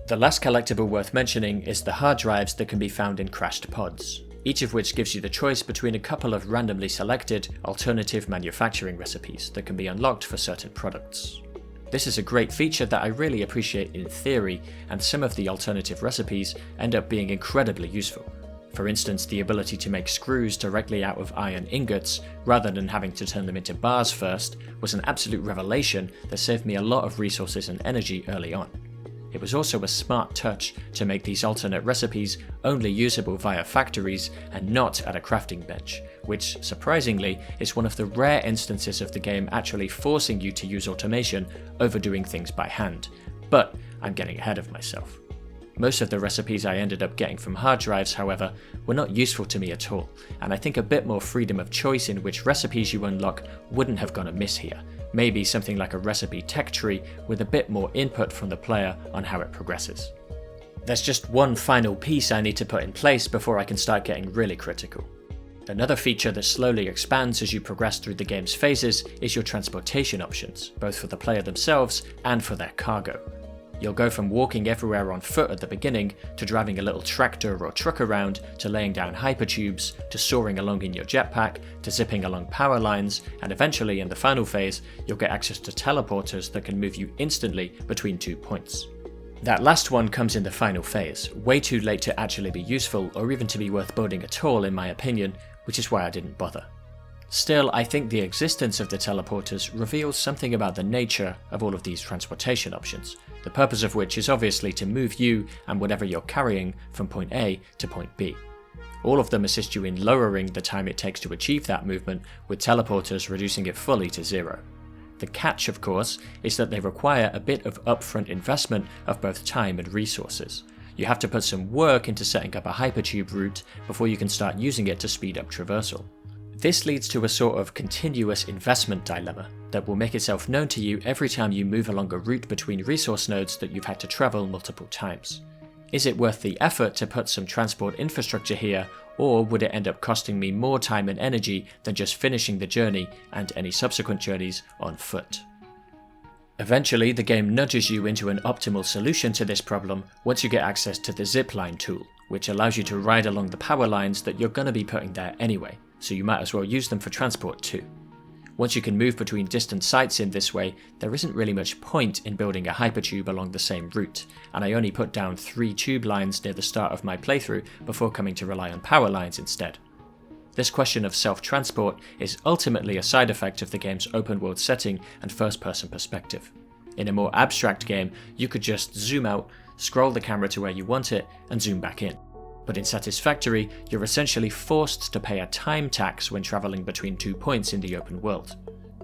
The last collectible worth mentioning is the hard drives that can be found in crashed pods, each of which gives you the choice between a couple of randomly selected alternative manufacturing recipes that can be unlocked for certain products. This is a great feature that I really appreciate in theory, and some of the alternative recipes end up being incredibly useful. For instance, the ability to make screws directly out of iron ingots, rather than having to turn them into bars first, was an absolute revelation that saved me a lot of resources and energy early on. It was also a smart touch to make these alternate recipes only usable via factories and not at a crafting bench, which, surprisingly, is one of the rare instances of the game actually forcing you to use automation over doing things by hand. But I'm getting ahead of myself. Most of the recipes I ended up getting from hard drives, however, were not useful to me at all, and I think a bit more freedom of choice in which recipes you unlock wouldn't have gone amiss here. Maybe something like a recipe tech tree with a bit more input from the player on how it progresses. There's just one final piece I need to put in place before I can start getting really critical. Another feature that slowly expands as you progress through the game's phases is your transportation options, both for the player themselves and for their cargo. You'll go from walking everywhere on foot at the beginning, to driving a little tractor or truck around, to laying down hypertubes, to soaring along in your jetpack, to zipping along power lines, and eventually in the final phase, you'll get access to teleporters that can move you instantly between 2 points. That last one comes in the final phase, way too late to actually be useful or even to be worth building at all in my opinion, which is why I didn't bother. Still, I think the existence of the teleporters reveals something about the nature of all of these transportation options, the purpose of which is obviously to move you and whatever you're carrying from point A to point B. All of them assist you in lowering the time it takes to achieve that movement, with teleporters reducing it fully to 0. The catch, of course, is that they require a bit of upfront investment of both time and resources. You have to put some work into setting up a hypertube route before you can start using it to speed up traversal. This leads to a sort of continuous investment dilemma that will make itself known to you every time you move along a route between resource nodes that you've had to travel multiple times. Is it worth the effort to put some transport infrastructure here, or would it end up costing me more time and energy than just finishing the journey and any subsequent journeys on foot? Eventually, the game nudges you into an optimal solution to this problem once you get access to the zipline tool, which allows you to ride along the power lines that you're going to be putting there anyway, so you might as well use them for transport too. Once you can move between distant sites in this way, there isn't really much point in building a hypertube along the same route, and I only put down 3 tube lines near the start of my playthrough before coming to rely on power lines instead. This question of self-transport is ultimately a side effect of the game's open world setting and first-person perspective. In a more abstract game, you could just zoom out, scroll the camera to where you want it, and zoom back in. But in Satisfactory, you're essentially forced to pay a time tax when travelling between 2 points in the open world.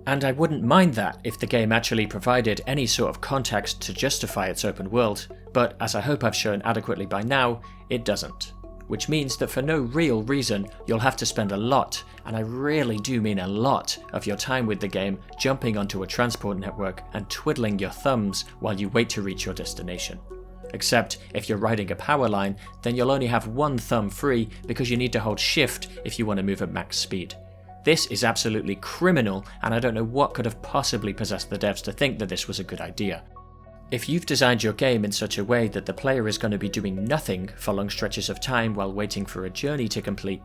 And I wouldn't mind that if the game actually provided any sort of context to justify its open world, but as I hope I've shown adequately by now, it doesn't. Which means that for no real reason, you'll have to spend a lot, and I really do mean a lot, of your time with the game jumping onto a transport network and twiddling your thumbs while you wait to reach your destination. Except if you're riding a power line, then you'll only have one thumb free because you need to hold shift if you want to move at max speed. This is absolutely criminal, and I don't know what could have possibly possessed the devs to think that this was a good idea. If you've designed your game in such a way that the player is going to be doing nothing for long stretches of time while waiting for a journey to complete,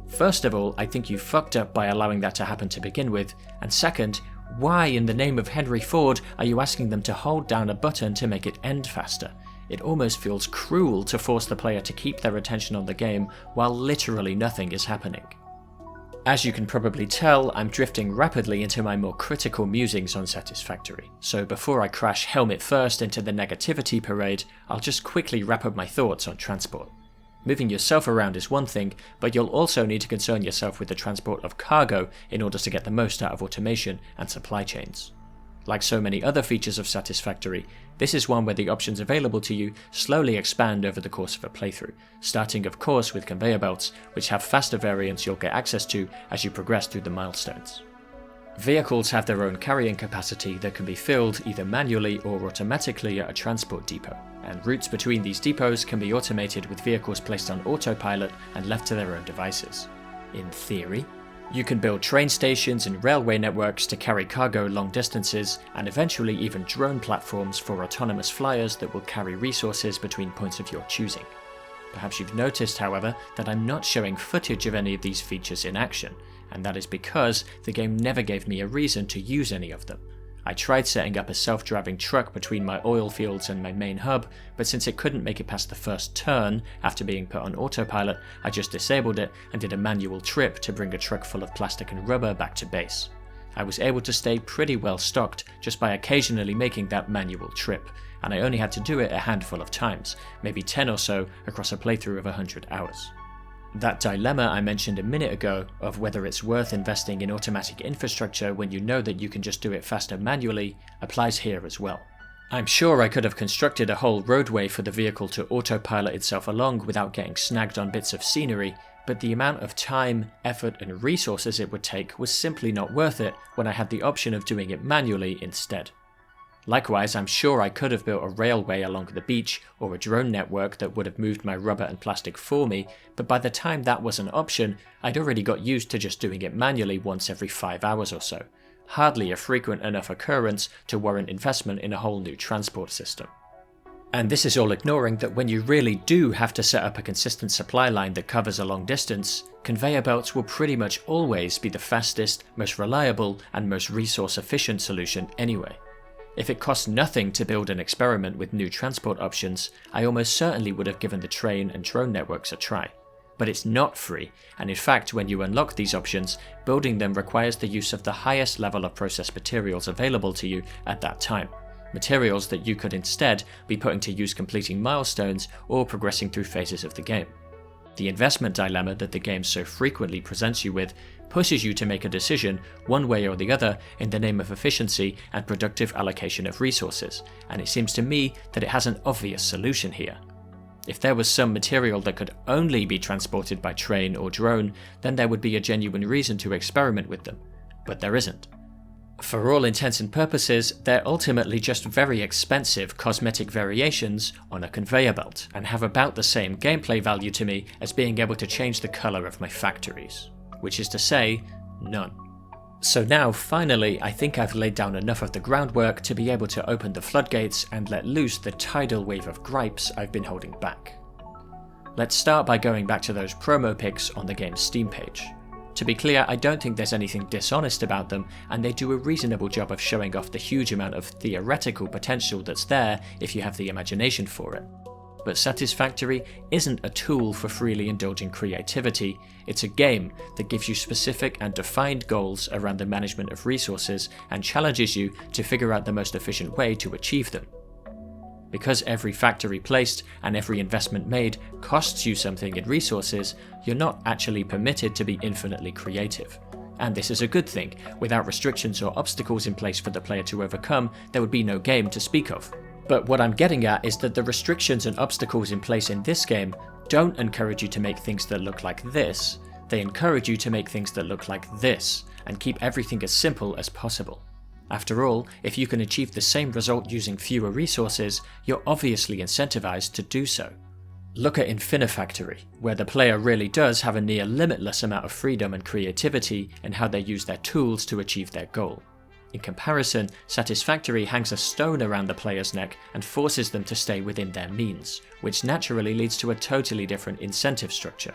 first of all, I think you fucked up by allowing that to happen to begin with, and second, why in the name of Henry Ford are you asking them to hold down a button to make it end faster? It almost feels cruel to force the player to keep their attention on the game while literally nothing is happening. As you can probably tell, I'm drifting rapidly into my more critical musings on Satisfactory, so before I crash helmet first into the negativity parade, I'll just quickly wrap up my thoughts on transport. Moving yourself around is one thing, but you'll also need to concern yourself with the transport of cargo in order to get the most out of automation and supply chains. Like so many other features of Satisfactory, this is one where the options available to you slowly expand over the course of a playthrough, starting of course with conveyor belts, which have faster variants you'll get access to as you progress through the milestones. Vehicles have their own carrying capacity that can be filled either manually or automatically at a transport depot, and routes between these depots can be automated with vehicles placed on autopilot and left to their own devices. In theory, you can build train stations and railway networks to carry cargo long distances, and eventually even drone platforms for autonomous flyers that will carry resources between points of your choosing. Perhaps you've noticed, however, that I'm not showing footage of any of these features in action, and that is because the game never gave me a reason to use any of them. I tried setting up a self-driving truck between my oil fields and my main hub, but since it couldn't make it past the first turn after being put on autopilot, I just disabled it and did a manual trip to bring a truck full of plastic and rubber back to base. I was able to stay pretty well stocked just by occasionally making that manual trip, and I only had to do it a handful of times, maybe 10 or so across a playthrough of 100 hours. That dilemma I mentioned a minute ago of whether it's worth investing in automatic infrastructure when you know that you can just do it faster manually applies here as well. I'm sure I could have constructed a whole roadway for the vehicle to autopilot itself along without getting snagged on bits of scenery, but the amount of time, effort and resources it would take was simply not worth it when I had the option of doing it manually instead. Likewise, I'm sure I could have built a railway along the beach or a drone network that would have moved my rubber and plastic for me, but by the time that was an option, I'd already got used to just doing it manually once every 5 hours or so. Hardly a frequent enough occurrence to warrant investment in a whole new transport system. And this is all ignoring that when you really do have to set up a consistent supply line that covers a long distance, conveyor belts will pretty much always be the fastest, most reliable, and most resource efficient solution anyway. If it cost nothing to build an experiment with new transport options, I almost certainly would have given the train and drone networks a try. But it's not free, and in fact when you unlock these options, building them requires the use of the highest level of processed materials available to you at that time. Materials that you could instead be putting to use completing milestones or progressing through phases of the game. The investment dilemma that the game so frequently presents you with pushes you to make a decision one way or the other in the name of efficiency and productive allocation of resources, and it seems to me that it has an obvious solution here. If there was some material that could only be transported by train or drone, then there would be a genuine reason to experiment with them, but there isn't. For all intents and purposes, they're ultimately just very expensive cosmetic variations on a conveyor belt, and have about the same gameplay value to me as being able to change the colour of my factories. Which is to say, none. So now, finally, I think I've laid down enough of the groundwork to be able to open the floodgates and let loose the tidal wave of gripes I've been holding back. Let's start by going back to those promo pics on the game's Steam page. To be clear, I don't think there's anything dishonest about them, and they do a reasonable job of showing off the huge amount of theoretical potential that's there if you have the imagination for it. But Satisfactory isn't a tool for freely indulging creativity, it's a game that gives you specific and defined goals around the management of resources and challenges you to figure out the most efficient way to achieve them. Because every factory placed and every investment made costs you something in resources, you're not actually permitted to be infinitely creative. And this is a good thing. Without restrictions or obstacles in place for the player to overcome, there would be no game to speak of. But what I'm getting at is that the restrictions and obstacles in place in this game don't encourage you to make things that look like this, they encourage you to make things that look like this, and keep everything as simple as possible. After all, if you can achieve the same result using fewer resources, you're obviously incentivized to do so. Look at Infinifactory, where the player really does have a near limitless amount of freedom and creativity in how they use their tools to achieve their goal. In comparison, Satisfactory hangs a stone around the player's neck and forces them to stay within their means, which naturally leads to a totally different incentive structure.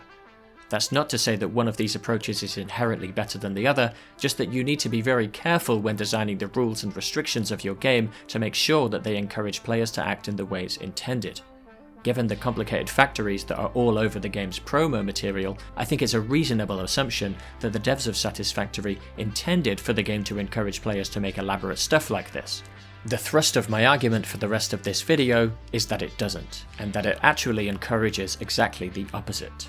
That's not to say that one of these approaches is inherently better than the other, just that you need to be very careful when designing the rules and restrictions of your game to make sure that they encourage players to act in the ways intended. Given the complicated factories that are all over the game's promo material, I think it's a reasonable assumption that the devs of Satisfactory intended for the game to encourage players to make elaborate stuff like this. The thrust of my argument for the rest of this video is that it doesn't, and that it actually encourages exactly the opposite.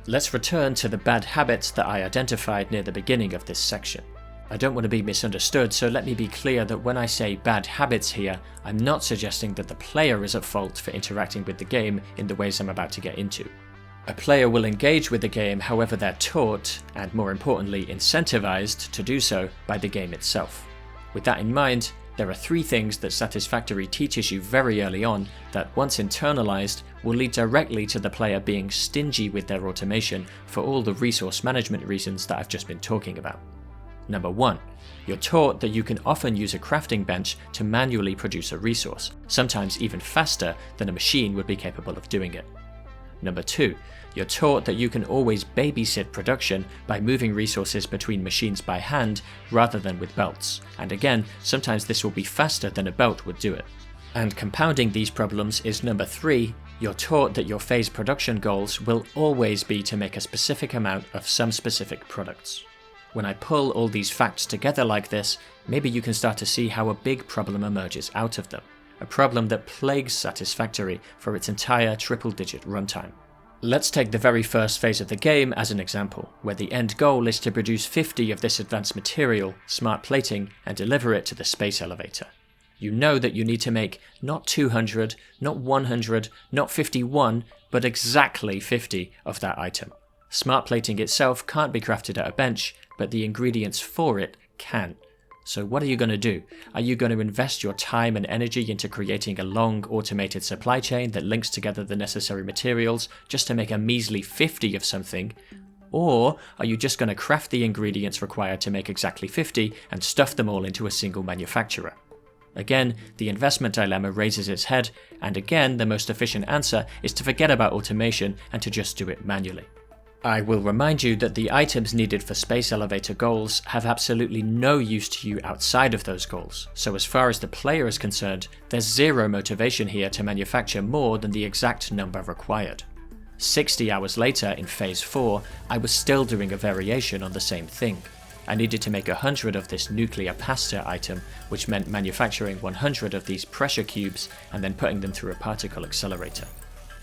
Let's return to the bad habits that I identified near the beginning of this section. I don't want to be misunderstood, so let me be clear that when I say bad habits here, I'm not suggesting that the player is at fault for interacting with the game in the ways I'm about to get into. A player will engage with the game however they're taught, and more importantly incentivized to do so by the game itself. With that in mind, there are 3 things that Satisfactory teaches you very early on that, once internalized, will lead directly to the player being stingy with their automation for all the resource management reasons that I've just been talking about. Number 1. You're taught that you can often use a crafting bench to manually produce a resource, sometimes even faster than a machine would be capable of doing it. Number 2. You're taught that you can always babysit production by moving resources between machines by hand rather than with belts, and again, sometimes this will be faster than a belt would do it. And compounding these problems is number 3. You're taught that your phase production goals will always be to make a specific amount of some specific products. When I pull all these facts together like this, maybe you can start to see how a big problem emerges out of them. A problem that plagues Satisfactory for its entire triple-digit runtime. Let's take the very first phase of the game as an example, where the end goal is to produce 50 of this advanced material, smart plating, and deliver it to the space elevator. You know that you need to make not 200, not 100, not 51, but exactly 50 of that item. Smart plating itself can't be crafted at a bench, but the ingredients for it can. So what are you going to do? Are you going to invest your time and energy into creating a long automated supply chain that links together the necessary materials just to make a measly 50 of something? Or are you just going to craft the ingredients required to make exactly 50 and stuff them all into a single manufacturer? Again, the investment dilemma raises its head, and again the most efficient answer is to forget about automation and to just do it manually. I will remind you that the items needed for space elevator goals have absolutely no use to you outside of those goals, so as far as the player is concerned, there's zero motivation here to manufacture more than the exact number required. 60 hours later in Phase 4, I was still doing a variation on the same thing. I needed to make 100 of this nuclear pasta item, which meant manufacturing 100 of these pressure cubes and then putting them through a particle accelerator.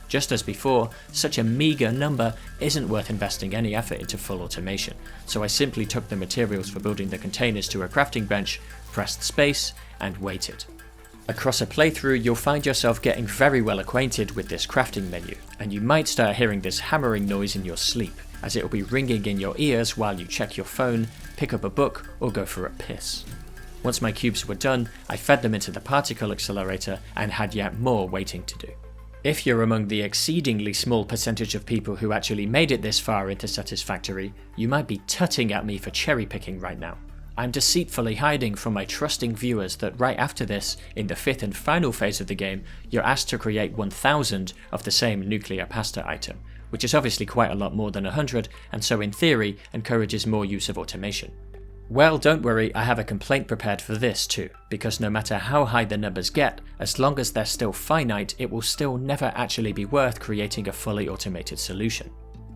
Just as before, such a meager number isn't worth investing any effort into full automation, so I simply took the materials for building the containers to a crafting bench, pressed space, and waited. Across a playthrough, you'll find yourself getting very well acquainted with this crafting menu, and you might start hearing this hammering noise in your sleep, as it will be ringing in your ears while you check your phone, pick up a book, or go for a piss. Once my cubes were done, I fed them into the particle accelerator and had yet more waiting to do. If you're among the exceedingly small percentage of people who actually made it this far into Satisfactory, you might be tutting at me for cherry picking right now. I'm deceitfully hiding from my trusting viewers that right after this, in the 5th and final phase of the game, you're asked to create 1000 of the same nuclear pasta item, which is obviously quite a lot more than 100, and so in theory encourages more use of automation. Well, don't worry, I have a complaint prepared for this too, because no matter how high the numbers get, as long as they're still finite, it will still never actually be worth creating a fully automated solution.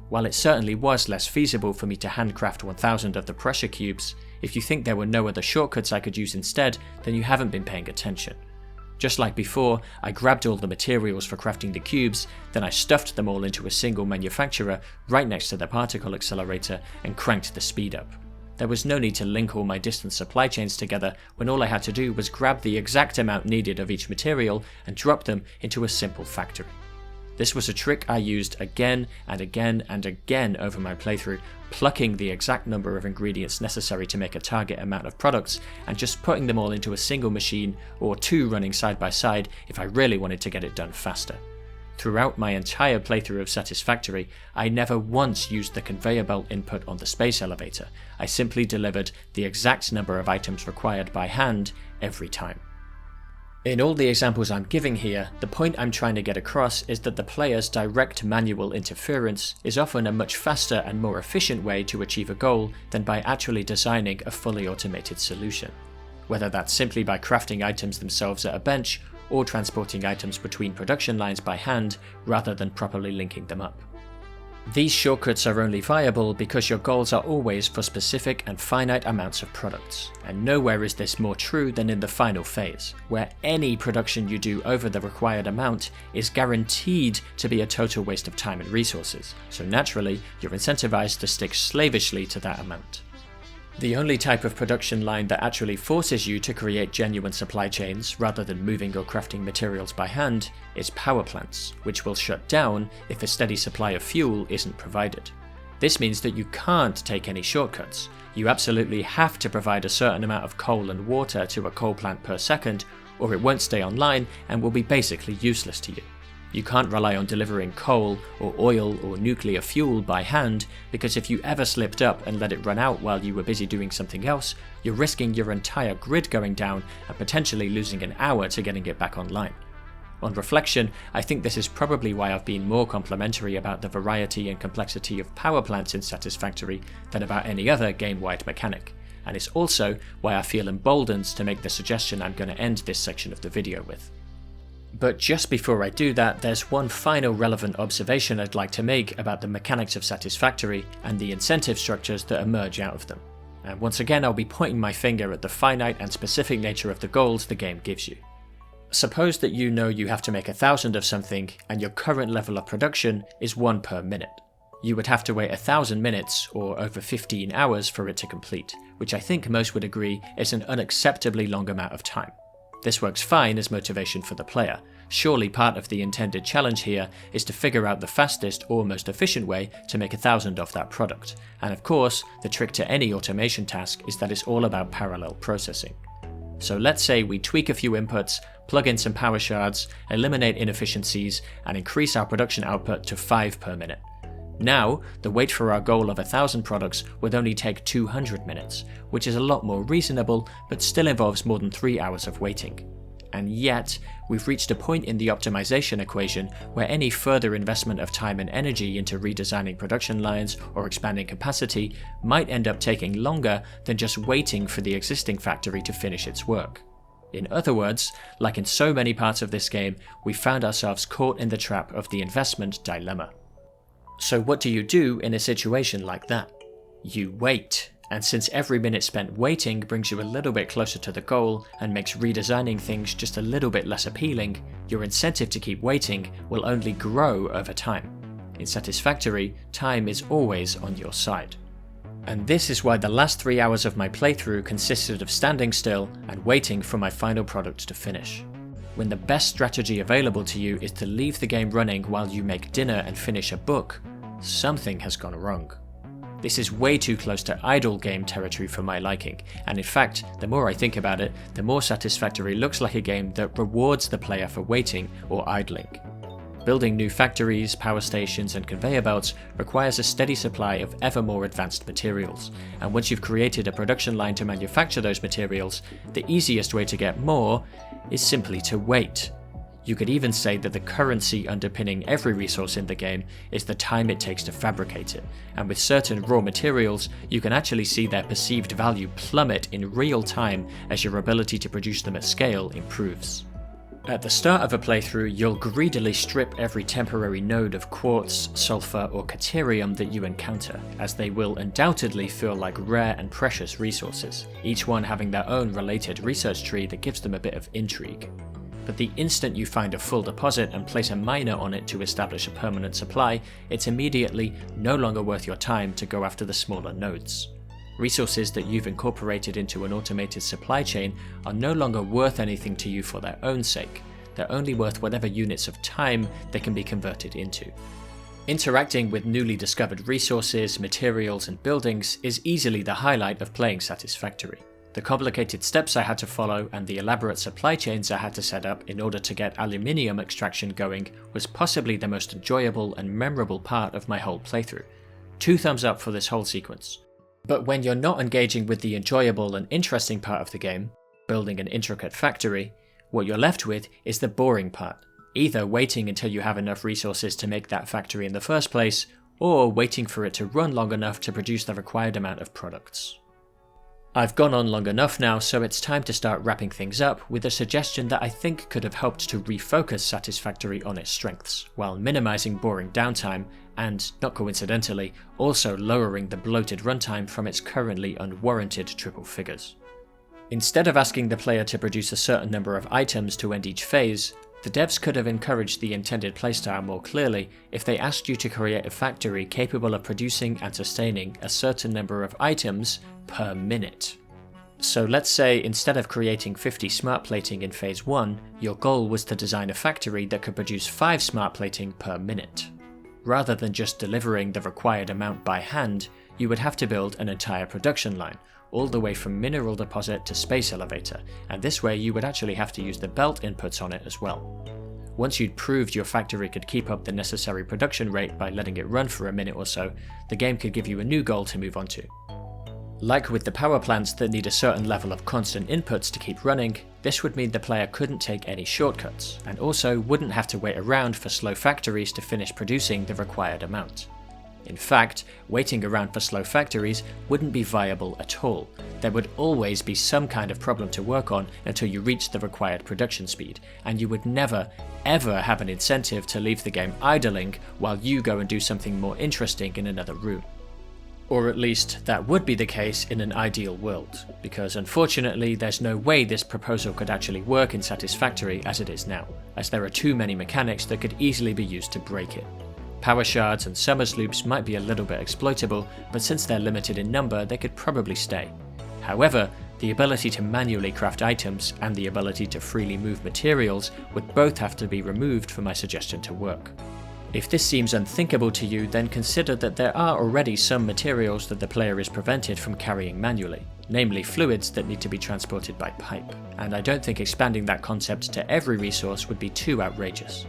While it certainly was less feasible for me to handcraft 1000 of the pressure cubes, if you think there were no other shortcuts I could use instead, then you haven't been paying attention. Just like before, I grabbed all the materials for crafting the cubes, then I stuffed them all into a single manufacturer right next to the particle accelerator and cranked the speed up. There was no need to link all my distant supply chains together when all I had to do was grab the exact amount needed of each material and drop them into a simple factory. This was a trick I used again and again and again over my playthrough, plucking the exact number of ingredients necessary to make a target amount of products and just putting them all into a single machine or two running side by side if I really wanted to get it done faster. Throughout my entire playthrough of Satisfactory, I never once used the conveyor belt input on the space elevator. I simply delivered the exact number of items required by hand every time. In all the examples I'm giving here, the point I'm trying to get across is that the player's direct manual interference is often a much faster and more efficient way to achieve a goal than by actually designing a fully automated solution. Whether that's simply by crafting items themselves at a bench, or transporting items between production lines by hand rather than properly linking them up. These shortcuts are only viable because your goals are always for specific and finite amounts of products, and nowhere is this more true than in the final phase, where any production you do over the required amount is guaranteed to be a total waste of time and resources, so naturally you're incentivized to stick slavishly to that amount. The only type of production line that actually forces you to create genuine supply chains rather than moving or crafting materials by hand is power plants, which will shut down if a steady supply of fuel isn't provided. This means that you can't take any shortcuts. You absolutely have to provide a certain amount of coal and water to a coal plant per second, or it won't stay online and will be basically useless to you. You can't rely on delivering coal or oil or nuclear fuel by hand, because if you ever slipped up and let it run out while you were busy doing something else, you're risking your entire grid going down and potentially losing an hour to getting it back online. On reflection, I think this is probably why I've been more complimentary about the variety and complexity of power plants in Satisfactory than about any other game-wide mechanic, and it's also why I feel emboldened to make the suggestion I'm going to end this section of the video with. But just before I do that, there's one final relevant observation I'd like to make about the mechanics of Satisfactory and the incentive structures that emerge out of them. And once again, I'll be pointing my finger at the finite and specific nature of the goals the game gives you. Suppose that you know you have to make 1000 of something and your current level of production is 1 per minute. You would have to wait 1000 minutes, or over 15 hours, for it to complete, which I think most would agree is an unacceptably long amount of time. This works fine as motivation for the player. Surely part of the intended challenge here is to figure out the fastest or most efficient way to make 1000 of that product. And of course, the trick to any automation task is that it's all about parallel processing. So let's say we tweak a few inputs, plug in some power shards, eliminate inefficiencies, and increase our production output to 5 per minute. Now, the wait for our goal of 1000 products would only take 200 minutes, which is a lot more reasonable, but still involves more than 3 hours of waiting. And yet, we've reached a point in the optimization equation where any further investment of time and energy into redesigning production lines or expanding capacity might end up taking longer than just waiting for the existing factory to finish its work. In other words, like in so many parts of this game, we found ourselves caught in the trap of the investment dilemma. So what do you do in a situation like that? You wait, and since every minute spent waiting brings you a little bit closer to the goal and makes redesigning things just a little bit less appealing, your incentive to keep waiting will only grow over time. In Satisfactory, time is always on your side. And this is why the last 3 hours of my playthrough consisted of standing still and waiting for my final product to finish. When the best strategy available to you is to leave the game running while you make dinner and finish a book, something has gone wrong. This is way too close to idle game territory for my liking, and in fact, the more I think about it, the more Satisfactory looks like a game that rewards the player for waiting or idling. Building new factories, power stations, and conveyor belts requires a steady supply of ever more advanced materials, and once you've created a production line to manufacture those materials, the easiest way to get more is simply to wait. You could even say that the currency underpinning every resource in the game is the time it takes to fabricate it, and with certain raw materials, you can actually see their perceived value plummet in real time as your ability to produce them at scale improves. At the start of a playthrough, you'll greedily strip every temporary node of quartz, sulfur, or caterium that you encounter, as they will undoubtedly feel like rare and precious resources, each one having their own related research tree that gives them a bit of intrigue. But the instant you find a full deposit and place a miner on it to establish a permanent supply, it's immediately no longer worth your time to go after the smaller nodes. Resources that you've incorporated into an automated supply chain are no longer worth anything to you for their own sake. They're only worth whatever units of time they can be converted into. Interacting with newly discovered resources, materials, and buildings is easily the highlight of playing Satisfactory. The complicated steps I had to follow and the elaborate supply chains I had to set up in order to get aluminium extraction going was possibly the most enjoyable and memorable part of my whole playthrough. 2 thumbs up for this whole sequence. But when you're not engaging with the enjoyable and interesting part of the game, building an intricate factory, what you're left with is the boring part, either waiting until you have enough resources to make that factory in the first place, or waiting for it to run long enough to produce the required amount of products. I've gone on long enough now, so it's time to start wrapping things up with a suggestion that I think could have helped to refocus Satisfactory on its strengths, while minimizing boring downtime and, not coincidentally, also lowering the bloated runtime from its currently unwarranted triple figures. Instead of asking the player to produce a certain number of items to end each phase, the devs could have encouraged the intended playstyle more clearly if they asked you to create a factory capable of producing and sustaining a certain number of items per minute. So let's say instead of creating 50 smart plating in phase 1, your goal was to design a factory that could produce 5 smart plating per minute. Rather than just delivering the required amount by hand, you would have to build an entire production line, all the way from mineral deposit to space elevator, and this way you would actually have to use the belt inputs on it as well. Once you'd proved your factory could keep up the necessary production rate by letting it run for a minute or so, the game could give you a new goal to move on to. Like with the power plants that need a certain level of constant inputs to keep running, this would mean the player couldn't take any shortcuts, and also wouldn't have to wait around for slow factories to finish producing the required amount. In fact, waiting around for slow factories wouldn't be viable at all. There would always be some kind of problem to work on until you reached the required production speed, and you would never, ever have an incentive to leave the game idling while you go and do something more interesting in another room. Or at least, that would be the case in an ideal world, because unfortunately there's no way this proposal could actually work in Satisfactory as it is now, as there are too many mechanics that could easily be used to break it. Power shards and summers loops might be a little bit exploitable, but since they're limited in number, they could probably stay. However, the ability to manually craft items and the ability to freely move materials would both have to be removed for my suggestion to work. If this seems unthinkable to you, then consider that there are already some materials that the player is prevented from carrying manually, namely fluids that need to be transported by pipe, and I don't think expanding that concept to every resource would be too outrageous.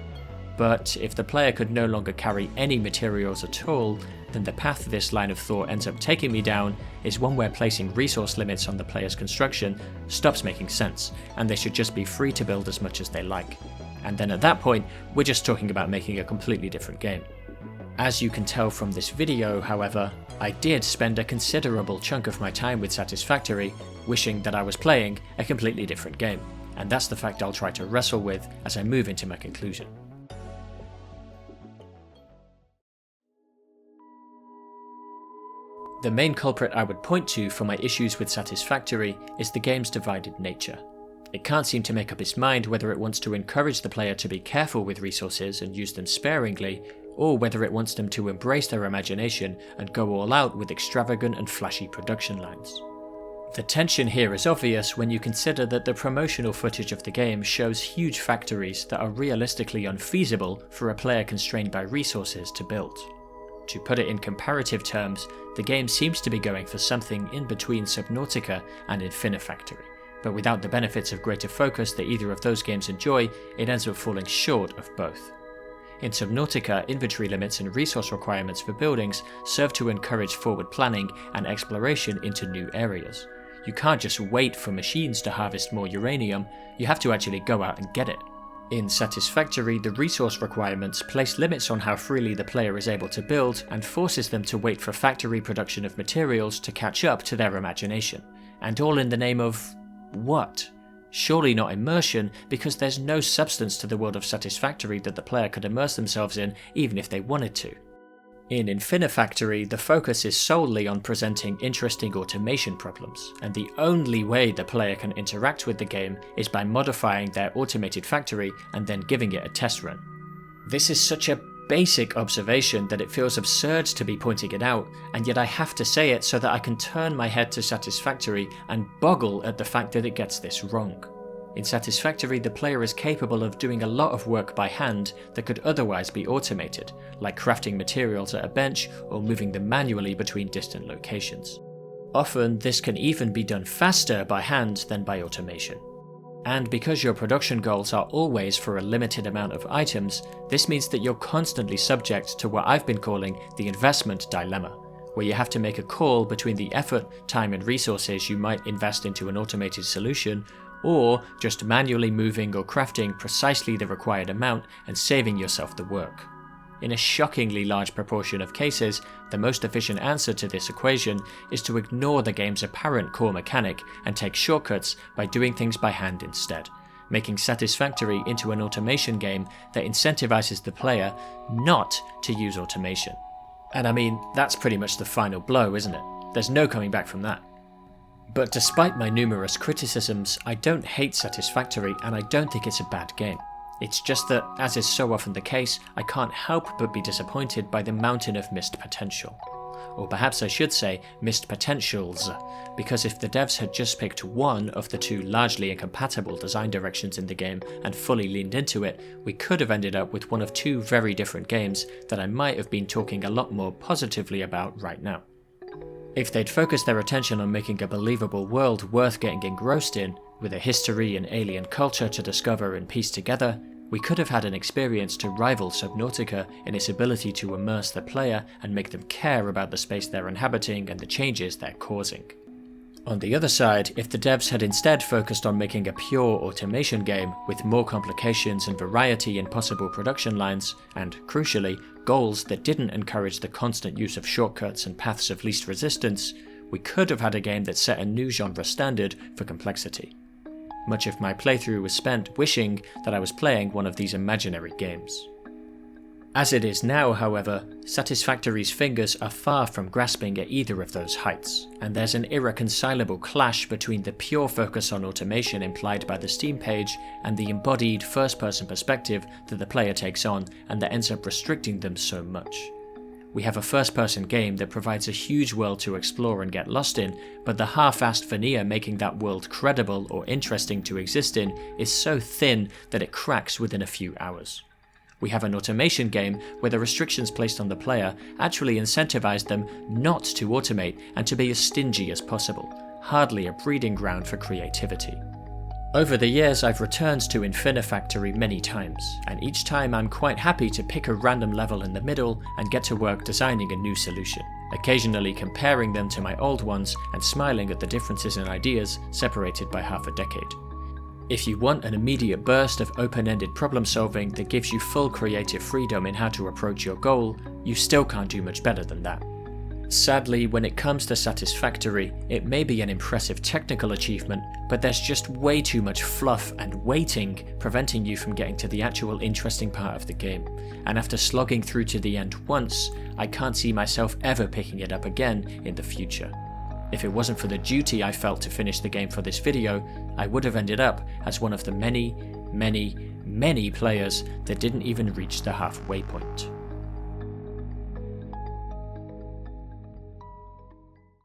But if the player could no longer carry any materials at all, then the path this line of thought ends up taking me down is one where placing resource limits on the player's construction stops making sense, and they should just be free to build as much as they like. And then at that point, we're just talking about making a completely different game. As you can tell from this video, however, I did spend a considerable chunk of my time with Satisfactory wishing that I was playing a completely different game, and that's the fact I'll try to wrestle with as I move into my conclusion. The main culprit I would point to for my issues with Satisfactory is the game's divided nature. It can't seem to make up its mind whether it wants to encourage the player to be careful with resources and use them sparingly, or whether it wants them to embrace their imagination and go all out with extravagant and flashy production lines. The tension here is obvious when you consider that the promotional footage of the game shows huge factories that are realistically unfeasible for a player constrained by resources to build. To put it in comparative terms, the game seems to be going for something in between Subnautica and Infinifactory, but without the benefits of greater focus that either of those games enjoy, it ends up falling short of both. In Subnautica, inventory limits and resource requirements for buildings serve to encourage forward planning and exploration into new areas. You can't just wait for machines to harvest more uranium, you have to actually go out and get it. In Satisfactory, the resource requirements place limits on how freely the player is able to build and forces them to wait for factory production of materials to catch up to their imagination. And all in the name of what? Surely not immersion, because there's no substance to the world of Satisfactory that the player could immerse themselves in even if they wanted to. In Infinifactory, the focus is solely on presenting interesting automation problems, and the only way the player can interact with the game is by modifying their automated factory and then giving it a test run. This is such a basic observation that it feels absurd to be pointing it out, and yet I have to say it so that I can turn my head to Satisfactory and boggle at the fact that it gets this wrong. In Satisfactory, the player is capable of doing a lot of work by hand that could otherwise be automated, like crafting materials at a bench or moving them manually between distant locations. Often, this can even be done faster by hand than by automation. And because your production goals are always for a limited amount of items, this means that you're constantly subject to what I've been calling the investment dilemma, where you have to make a call between the effort, time and resources you might invest into an automated solution, or just manually moving or crafting precisely the required amount and saving yourself the work. In a shockingly large proportion of cases, the most efficient answer to this equation is to ignore the game's apparent core mechanic and take shortcuts by doing things by hand instead, making Satisfactory into an automation game that incentivizes the player not to use automation. And I mean, that's pretty much the final blow, isn't it? There's no coming back from that. But despite my numerous criticisms, I don't hate Satisfactory and I don't think it's a bad game. It's just that, as is so often the case, I can't help but be disappointed by the mountain of missed potential. Or perhaps I should say missed potentials, because if the devs had just picked one of the two largely incompatible design directions in the game and fully leaned into it, we could have ended up with one of two very different games that I might have been talking a lot more positively about right now. If they'd focused their attention on making a believable world worth getting engrossed in, with a history and alien culture to discover and piece together, we could have had an experience to rival Subnautica in its ability to immerse the player and make them care about the space they're inhabiting and the changes they're causing. On the other side, if the devs had instead focused on making a pure automation game with more complications and variety in possible production lines, and crucially, goals that didn't encourage the constant use of shortcuts and paths of least resistance, we could have had a game that set a new genre standard for complexity. Much of my playthrough was spent wishing that I was playing one of these imaginary games. As it is now, however, Satisfactory's fingers are far from grasping at either of those heights, and there's an irreconcilable clash between the pure focus on automation implied by the Steam page and the embodied first-person perspective that the player takes on and that ends up restricting them so much. We have a first-person game that provides a huge world to explore and get lost in, but the half-assed veneer making that world credible or interesting to exist in is so thin that it cracks within a few hours. We have an automation game where the restrictions placed on the player actually incentivize them not to automate and to be as stingy as possible, hardly a breeding ground for creativity. Over the years, I've returned to Infinifactory many times, and each time I'm quite happy to pick a random level in the middle and get to work designing a new solution, occasionally comparing them to my old ones and smiling at the differences in ideas separated by half a decade. If you want an immediate burst of open-ended problem solving that gives you full creative freedom in how to approach your goal, you still can't do much better than that. Sadly, when it comes to Satisfactory, it may be an impressive technical achievement, but there's just way too much fluff and waiting preventing you from getting to the actual interesting part of the game, and after slogging through to the end once, I can't see myself ever picking it up again in the future. If it wasn't for the duty I felt to finish the game for this video, I would have ended up as one of the many players that didn't even reach the halfway point.